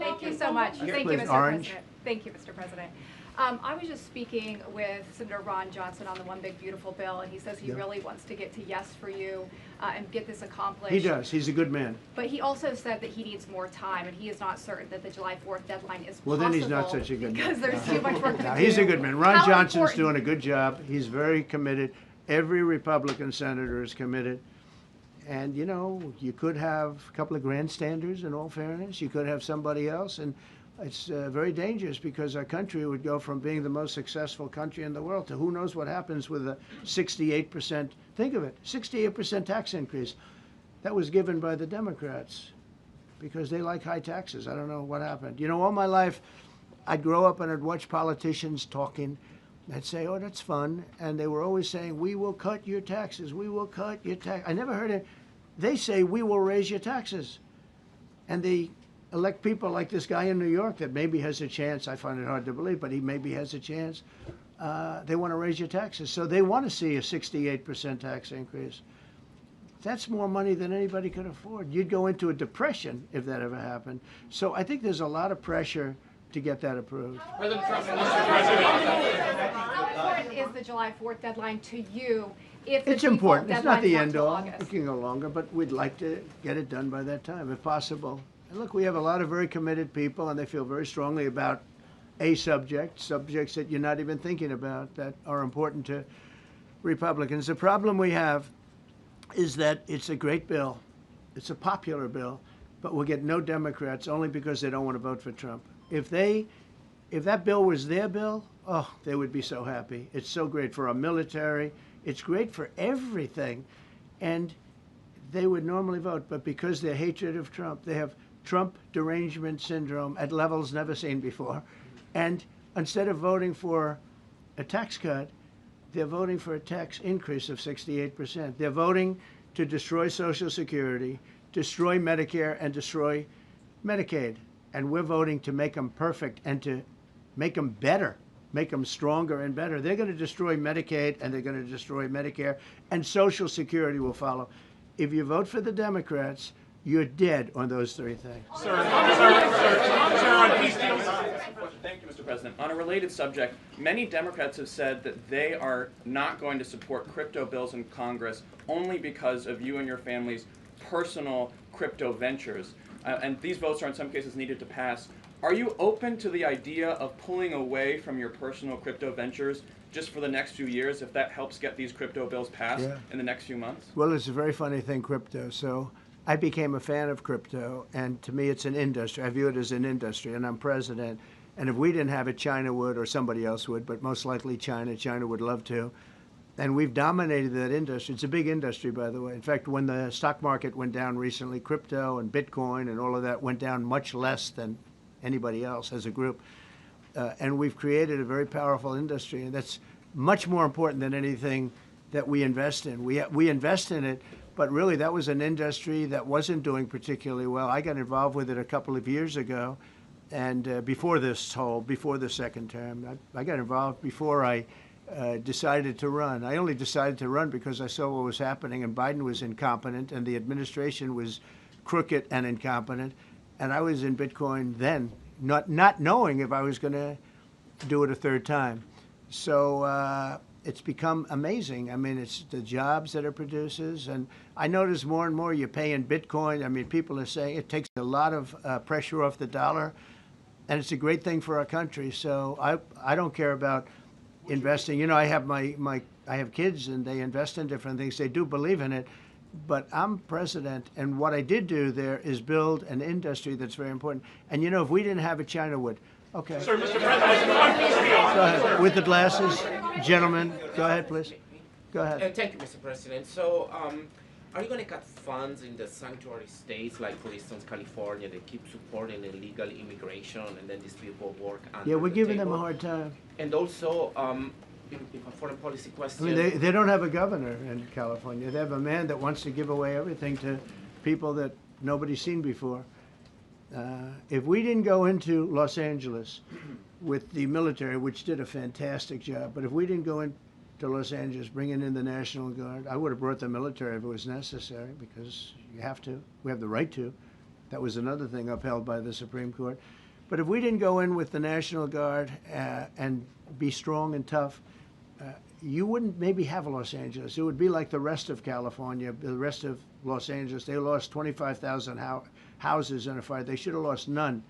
Thank you so much. Yes, Thank please. you, Mr. Orange. President. Thank you, Mr. President. I was just speaking with Senator Ron Johnson on the One Big Beautiful Bill, and he says he really wants to get to yes for you and get this accomplished. He does. He's a good man. But he also said that he needs more time, and he is not certain that the July 4th deadline is Well, possible. then he's not such a good man. Because there's too much work to do. He's a good man. Ron How Johnson's important- doing a good job. He's very committed. Every Republican senator is committed. And, you know, you could have a couple of grandstanders, in all fairness. You could have somebody else. And it's very dangerous because our country would go from being the most successful country in the world to who knows what happens with a 68%, think of it, 68% tax increase. That was given by the Democrats because they like high taxes. I don't know what happened. You know, all my life, I'd grow up and I'd watch politicians talking. I'd say, oh, that's fun. And they were always saying, we will cut your taxes. We will cut your tax. I never heard it. They say, we will raise your taxes. And they elect people like this guy in New York that maybe has a chance. I find it hard to believe, but he maybe has a chance. They want to raise your taxes. So they want to see a 68% tax increase. That's more money than anybody could afford. You'd go into a depression if that ever happened. So I think there's a lot of pressure to get that approved. President Trump, How important is the July 4th deadline to you if the It's default important. It's not deadline's the end till all. August? It can go longer, but we'd like to get it done by that time, if possible. And look, we have a lot of very committed people, and they feel very strongly about a subjects that you're not even thinking about that are important to Republicans. The problem we have is that it's a great bill. It's a popular bill, but we'll get no Democrats only because they don't want to vote for Trump. If that bill was their bill, oh, they would be so happy. It's so great for our military. It's great for everything. And they would normally vote, but because their hatred of Trump, they have Trump derangement syndrome at levels never seen before. And instead of voting for a tax cut, they're voting for a tax increase of 68%. They're voting to destroy Social Security, destroy Medicare, and destroy Medicaid. And we're voting to make them perfect and to make them better, make them stronger and better. They're going to destroy Medicaid, and they're going to destroy Medicare, and Social Security will follow. If you vote for the Democrats, you're dead on those three things. sir, on peace deals. Thank you, Mr. President. On a related subject, many Democrats have said that they are not going to support crypto bills in Congress only because of you and your family's personal crypto ventures. And these votes are in some cases needed to pass. Are you open to the idea of pulling away from your personal crypto ventures just for the next few years if that helps get these crypto bills passed in the next few months? Well, it's a very funny thing, crypto. So I became a fan of crypto, and to me it's an industry. I view it as an industry, and I'm president. And if we didn't have it, China would, or somebody else would, but most likely China. China would love to. And we've dominated that industry. It's a big industry, by the way. In fact, when the stock market went down recently, crypto and Bitcoin and all of that went down much less than anybody else as a group. And we've created a very powerful industry, and that's much more important than anything that we invest in. We invest in it, but really that was an industry that wasn't doing particularly well. I got involved with it a couple of years ago, and before the second term. I got involved before I decided to run. I only decided to run because I saw what was happening, and Biden was incompetent, and the administration was crooked and incompetent, and I was in Bitcoin then, not knowing if I was going to do it a third time. So it's become amazing. I mean, it's the jobs that it produces, and I notice more and more you pay in Bitcoin. I mean, people are saying it takes a lot of pressure off the dollar, and it's a great thing for our country. So I don't care about investing. You know, I have kids, and they invest in different things. They do believe in it. But I'm president, and what I did do there is build an industry that's very important. And you know, if we didn't have it, China would. Okay. Sir, Mr. President, go ahead. With the glasses, gentlemen. Go ahead, please. Go ahead. Thank you, Mr. President. So, are you going to cut funds in the sanctuary states, like for instance California, they keep supporting illegal immigration, and then these people work under Yeah, we're giving them a table? hard time. And also, in a foreign policy question. I mean, they don't have a governor in California. They have a man that wants to give away everything to people that nobody's seen before. If we didn't go into Los Angeles with the military, which did a fantastic job, but if we didn't go into Los Angeles bringing in the National Guard, I would have brought the military if it was necessary, because you have to. We have the right to. That was another thing upheld by the Supreme Court. But if we didn't go in with the National Guard and be strong and tough, you wouldn't maybe have Los Angeles. It would be like the rest of California, the rest of Los Angeles. They lost 25,000 houses in a fire. They should have lost none.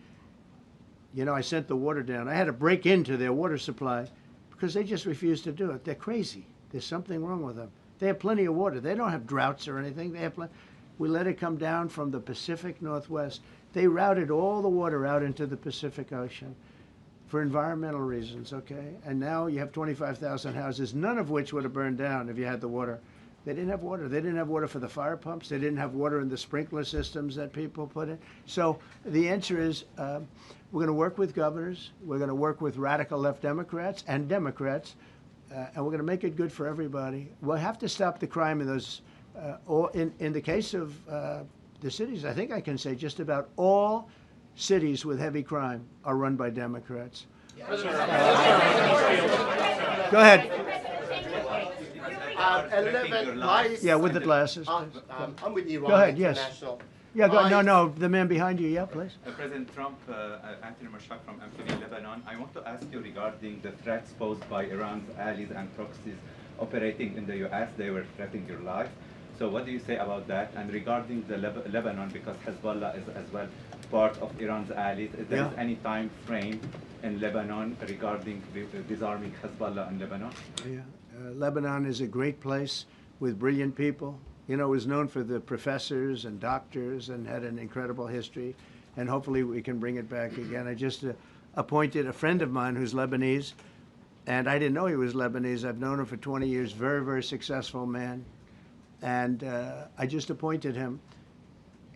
You know, I sent the water down. I had to break into their water supply because they just refused to do it. They're crazy. There's something wrong with them. They have plenty of water. They don't have droughts or anything. They have we let it come down from the Pacific Northwest. They routed all the water out into the Pacific Ocean for environmental reasons, okay? And now you have 25,000 houses, none of which would have burned down if you had the water. They didn't have water. They didn't have water for the fire pumps. They didn't have water in the sprinkler systems that people put in. So the answer is we're going to work with governors. We're going to work with radical left Democrats and Democrats, and we're going to make it good for everybody. We'll have to stop the crime in those, in the case of the cities, I think I can say just about all cities with heavy crime are run by Democrats. Go ahead. 11, Yeah, with the glasses. I'm with Iran Go ahead, yes. International. Yeah, no, the man behind you, yeah, please. President Trump, Anthony Mashhad from MTV Lebanon. I want to ask you regarding the threats posed by Iran's allies and proxies operating in the U.S. They were threatening your life. So what do you say about that? And regarding the Lebanon, because Hezbollah is as well part of Iran's allies, is there any time frame in Lebanon regarding disarming Hezbollah in Lebanon? Yeah, Lebanon is a great place with brilliant people. You know, it was known for the professors and doctors and had an incredible history. And hopefully we can bring it back again. I just appointed a friend of mine who's Lebanese, and I didn't know he was Lebanese. I've known him for 20 years, very, very successful man. And I just appointed him.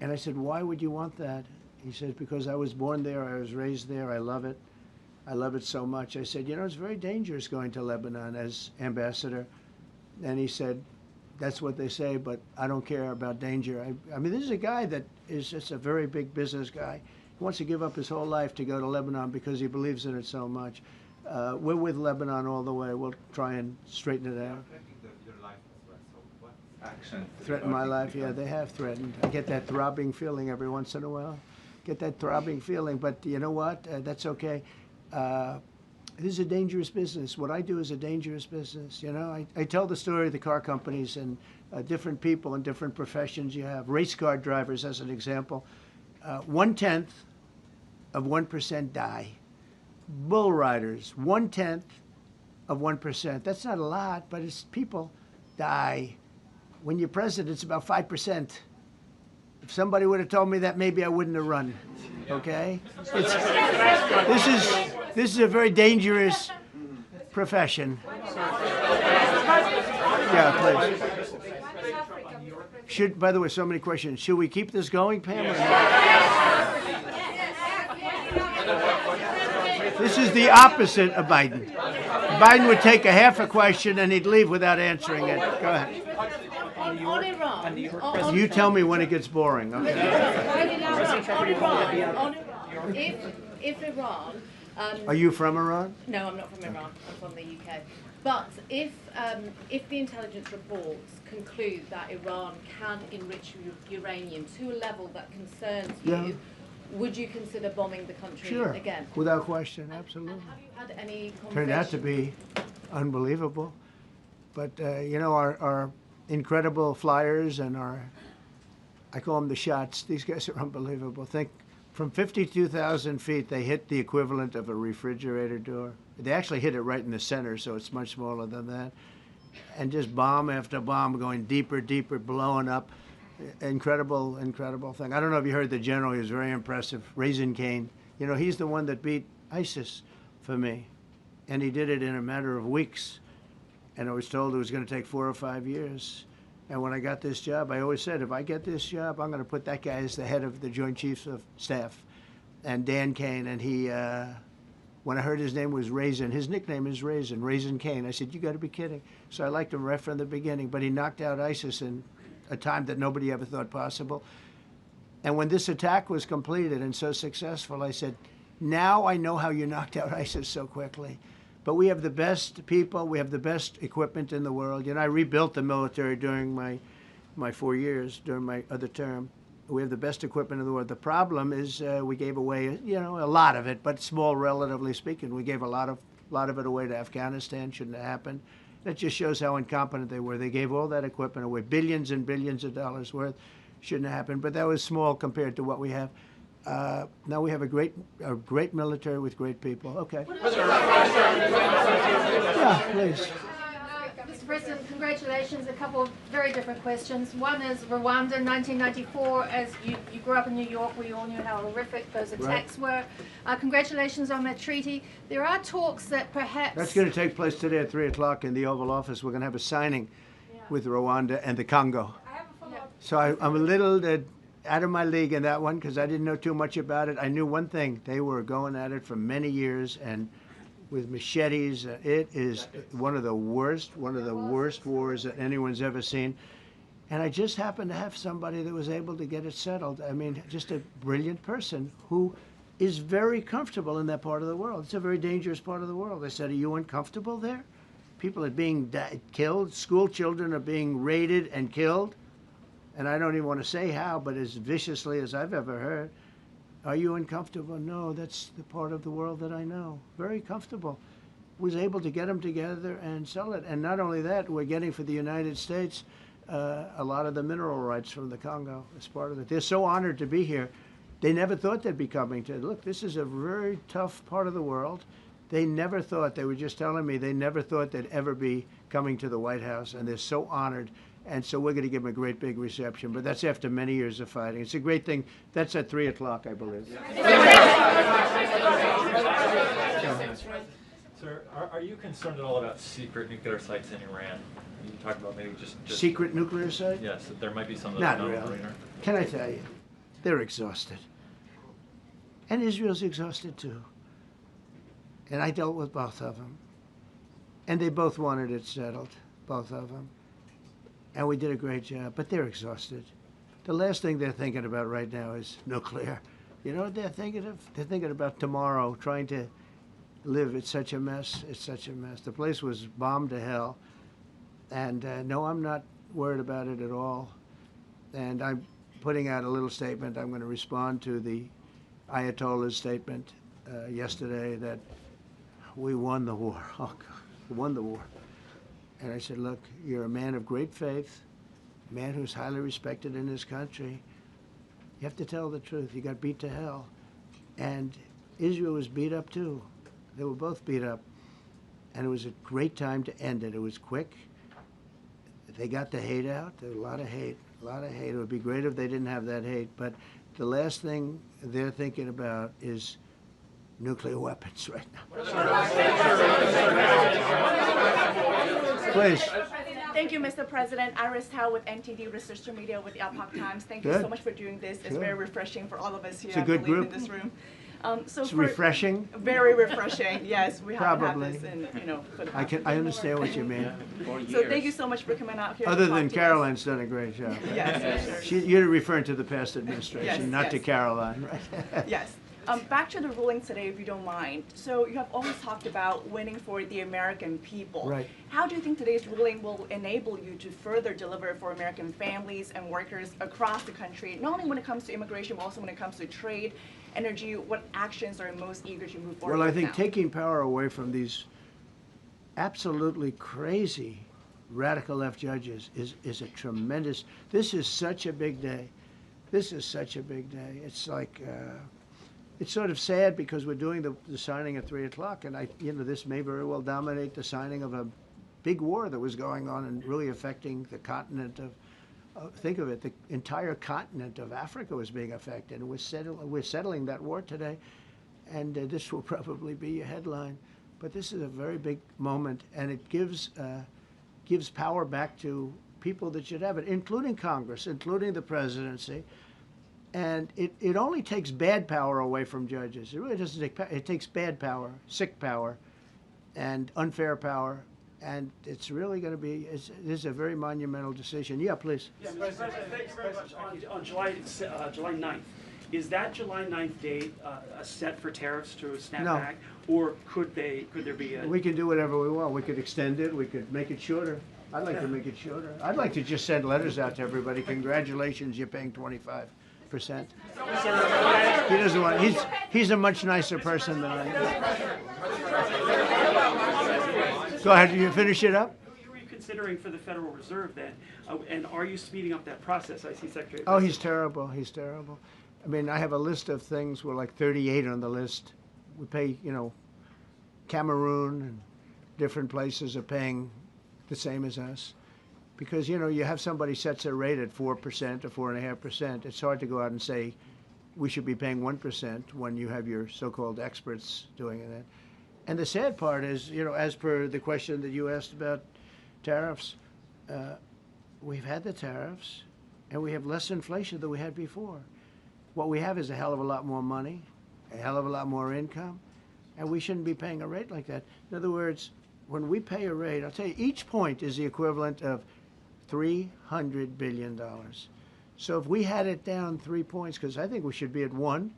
And I said, why would you want that? He said, because I was born there, I was raised there, I love it. I love it so much. I said, you know, it's very dangerous going to Lebanon as ambassador. And he said, that's what they say, but I don't care about danger. I mean, this is a guy that is just a very big business guy. He wants to give up his whole life to go to Lebanon because he believes in it so much. We're with Lebanon all the way. We'll try and straighten it out. Action. Threaten my life? Yeah, they have threatened. I get that throbbing feeling every once in a while. Get that throbbing feeling, but you know what? That's okay. This is a dangerous business. What I do is a dangerous business. You know, I tell the story of the car companies and different people and different professions you have. Race car drivers, as an example. 1/10 of 1% die. Bull riders, 1/10 of 1%. That's not a lot, but it's people die. When you're president, it's about 5%. If somebody would have told me that, maybe I wouldn't have run. Okay? This is a very dangerous profession. Yeah, please. By the way, so many questions. Should we keep this going, Pam? Or not? This is the opposite of Biden. Biden would take a half a question and he'd leave without answering it. Go ahead. On Iran. You tell me when it gets boring, okay? If Iran. Are you from Iran? No, I'm not from Iran. I'm from the UK. But if the intelligence reports conclude that Iran can enrich uranium to a level that concerns you, would you consider bombing the country Sure. again? Without question, absolutely. Have you had any conversations? Turned out to be unbelievable. But, you know, our incredible flyers and I call them the shots, these guys are unbelievable. Think, from 52,000 feet, they hit the equivalent of a refrigerator door. They actually hit it right in the center, so it's much smaller than that. And just bomb after bomb going deeper, deeper, blowing up. Incredible, incredible thing. I don't know if you heard the general, he was very impressive. Raisin Cane. You know, he's the one that beat ISIS for me. And he did it in a matter of weeks. And I was told it was going to take 4 or 5 years. And when I got this job, I always said, if I get this job, I'm going to put that guy as the head of the Joint Chiefs of Staff. And Dan Kane, and he, when I heard his name was Raisin, his nickname is Raisin Cane. I said, you got to be kidding. So I liked him right from the beginning. But he knocked out ISIS in a time that nobody ever thought possible. And when this attack was completed and so successful, I said, now I know how you knocked out ISIS so quickly. But we have the best people, we have the best equipment in the world. You know, I rebuilt the military during my 4 years, during my other term. We have the best equipment in the world. The problem is we gave away, you know, a lot of it, but small relatively speaking. We gave a lot of it away to Afghanistan. Shouldn't have happened. That just shows how incompetent they were. They gave all that equipment away, billions and billions of dollars worth. Shouldn't have happened, but that was small compared to what we have. Now we have a great military with great people. Okay. Yeah, please. Mr. President, congratulations. A couple of very different questions. One is Rwanda, 1994. As you grew up in New York, we all knew how horrific those attacks were. Congratulations on that treaty. There are talks that perhaps... That's going to take place today at 3 o'clock in the Oval Office. We're going to have a signing with Rwanda and the Congo. So I'm a little out of my league in that one because I didn't know too much about it. I knew one thing. They were going at it for many years and with machetes. It is one of the worst wars that anyone's ever seen. And I just happened to have somebody that was able to get it settled. I mean, just a brilliant person who is very comfortable in that part of the world. It's a very dangerous part of the world. I said, are you uncomfortable there? People are being killed. School children are being raided and killed. And I don't even want to say how, but as viciously as I've ever heard. Are you uncomfortable? No, that's the part of the world that I know. Very comfortable. Was able to get them together and sell it. And not only that, we're getting for the United States a lot of the mineral rights from the Congo as part of it. They're so honored to be here. They never thought they'd be coming to. Look, this is a very tough part of the world. They never thought, they were just telling me, they never thought they'd ever be coming to the White House. And they're so honored. And so we're going to give them a great big reception. But that's after many years of fighting. It's a great thing. That's at 3 o'clock, I believe. Sir, are you concerned at all about secret nuclear sites in Iran? You talked about maybe just secret nuclear site? Yes, that there might be some of those. Not really. Can I tell you? They're exhausted. And Israel's exhausted too. And I dealt with both of them. And they both wanted it settled, both of them. And we did a great job, but they're exhausted. The last thing they're thinking about right now is nuclear. You know what they're thinking of? They're thinking about tomorrow, trying to live. It's such a mess. It's such a mess. The place was bombed to hell. And no, I'm not worried about it at all. And I'm putting out a little statement. I'm going to respond to the Ayatollah's statement yesterday that we won the war. Oh, God, we won the war. And I said, look, you're a man of great faith, a man who's highly respected in his country. You have to tell the truth. You got beat to hell. And Israel was beat up too. They were both beat up. And it was a great time to end it. It was quick. They got the hate out. There was a lot of hate, a lot of hate. It would be great if they didn't have that hate. But the last thing they're thinking about is nuclear weapons right now. Please. Thank you, Mr. President. Iris Howe with NTD Research Media with the Epoch Times. Thank you Good. so much for doing this. It's Sure. very refreshing for all of us here, It's a good I believe, group. in this room. So It's for- refreshing? Very refreshing. Yes, we haven't Probably. had this in, for the I past I understand what you mean. So thank you so much for coming out here. Other to talk than to Caroline's done a great job. Right? Yes, sure. You're referring to the past administration, Yes, not to yes. Caroline, right? Yes. Back to the ruling today, if you don't mind. So you have always talked about winning for the American people. Right. How do you think today's ruling will enable you to further deliver for American families and workers across the country, not only when it comes to immigration, but also when it comes to trade, energy? What actions are you most eager to move forward Well, I with think now? taking power away from these absolutely crazy radical left judges is a tremendous, this is such a big day. This is such a big day. It's like, it's sort of sad because we're doing the signing at 3 o'clock, and this may very well dominate the signing of a big war that was going on and really affecting the continent of, think of it, the entire continent of Africa was being affected, and we're settling that war today, and this will probably be a headline. But this is a very big moment, and it gives power back to people that should have it, including Congress, including the presidency. And it only takes bad power away from judges. It really doesn't take power. It takes bad power, sick power, and unfair power. And it's really going to be, this is a very monumental decision. Yeah, please. Yes, President, thank you very much. On July 9th, is that July 9th date set for tariffs to snap No. back? Or could there be a... We can do whatever we want. We could extend it. We could make it shorter. I'd like to make it shorter. I'd like to just send letters out to everybody. Congratulations, you're paying 25%. He doesn't want. He's a much nicer person than I am. Go ahead. You finish it up. Were you considering for the Federal Reserve then? And are you speeding up that process? I see Secretary. Oh, he's terrible. He's terrible. I mean, I have a list of things. We're like 38 on the list. We pay, Cameroon and different places are paying the same as us. Because, you have somebody sets a rate at 4% or 4.5%. It's hard to go out and say we should be paying 1% when you have your so-called experts doing it. And the sad part is, as per the question that you asked about tariffs, we've had the tariffs and we have less inflation than we had before. What we have is a hell of a lot more money, a hell of a lot more income, and we shouldn't be paying a rate like that. In other words, when we pay a rate, I'll tell you, each point is the equivalent of $300 billion. So if we had it down 3 points, because I think we should be at 1,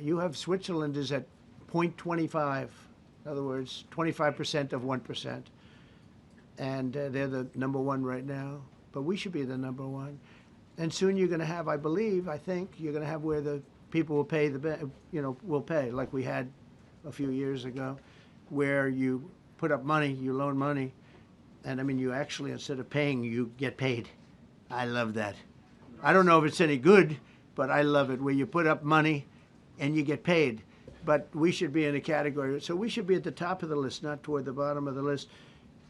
you have Switzerland is at 0.25. In other words, 25% of 1%. And they're the number 1 right now. But we should be the number 1. And soon you're going to have, I think, you're going to have where the people will pay will pay, like we had a few years ago, where you put up money, you loan money, and I mean, you actually, instead of paying, you get paid. I love that. I don't know if it's any good, but I love it, where you put up money and you get paid. But we should be in a category, so we should be at the top of the list, not toward the bottom of the list.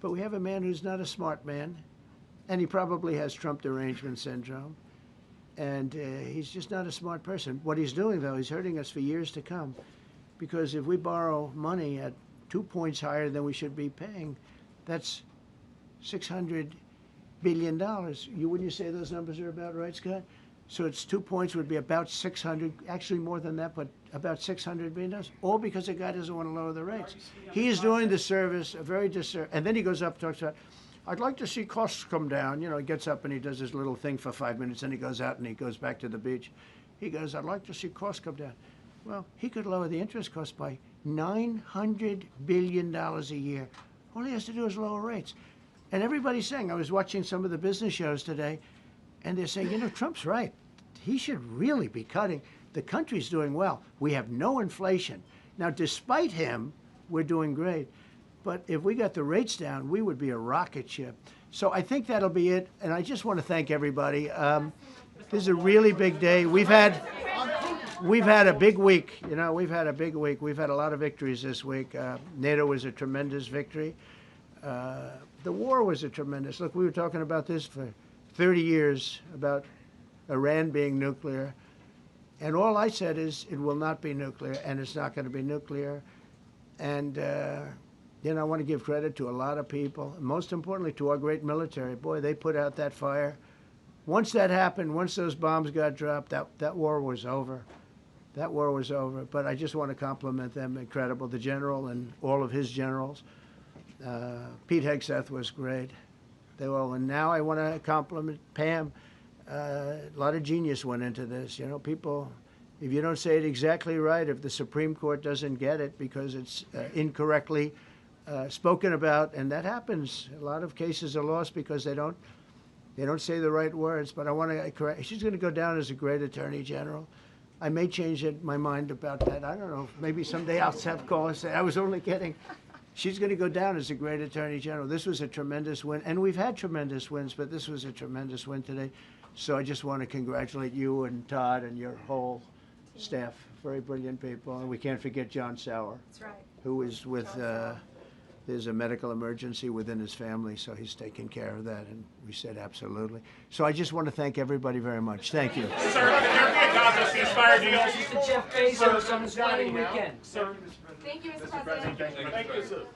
But we have a man who's not a smart man, and he probably has Trump derangement syndrome. And he's just not a smart person. What he's doing, though, he's hurting us for years to come. Because if we borrow money at 2 points higher than we should be paying, that's $600 billion. Wouldn't you say those numbers are about right, Scott? So it's 2 points would be about 600, actually more than that, but about $600 billion, all because the guy doesn't want to lower the rates. He is doing the service, a very disservice. And then he goes up and talks about, I'd like to see costs come down. He gets up and he does his little thing for 5 minutes, and he goes out and he goes back to the beach. He goes, I'd like to see costs come down. Well, he could lower the interest cost by $900 billion a year. All he has to do is lower rates. And everybody's saying, I was watching some of the business shows today, and they're saying, Trump's right. He should really be cutting. The country's doing well. We have no inflation. Now, despite him, we're doing great. But if we got the rates down, we would be a rocket ship. So I think that'll be it. And I just want to thank everybody. This is a really big day. We've had a big week. We've had a big week. We've had a lot of victories this week. NATO was a tremendous victory. The war was a tremendous. Look, we were talking about this for 30 years, about Iran being nuclear. And all I said is it will not be nuclear, and it's not going to be nuclear. And I want to give credit to a lot of people, most importantly to our great military. Boy, they put out that fire. Once that happened, once those bombs got dropped, that war was over. that war was over. But I just want to compliment them. Incredible, the general and all of his generals. Pete Hegseth was great. They were all, and now I want to compliment Pam. A lot of genius went into this. You know, people, if you don't say it exactly right, if the Supreme Court doesn't get it because it's incorrectly spoken about, and that happens. A lot of cases are lost because they don't say the right words. But I want to correct. She's going to go down as a great attorney general. I may change my mind about that. I don't know. Maybe someday I'll have call and say I was only kidding. She's going to go down as a great attorney general. This was a tremendous win, and we've had tremendous wins, but this was a tremendous win today. So I just want to congratulate you and Todd and your whole staff. Very brilliant people, and we can't forget John Sauer. That's right. Who is with. There's a medical emergency within his family, so he's taking care of that, and we said absolutely. So I just want to thank everybody very much. Thank you. Sir, can there be a Gaza ceasefire deal? This is the Jeff Bezos on his wedding weekend. Sir. Thank you, Mr. President. Thank you, sir.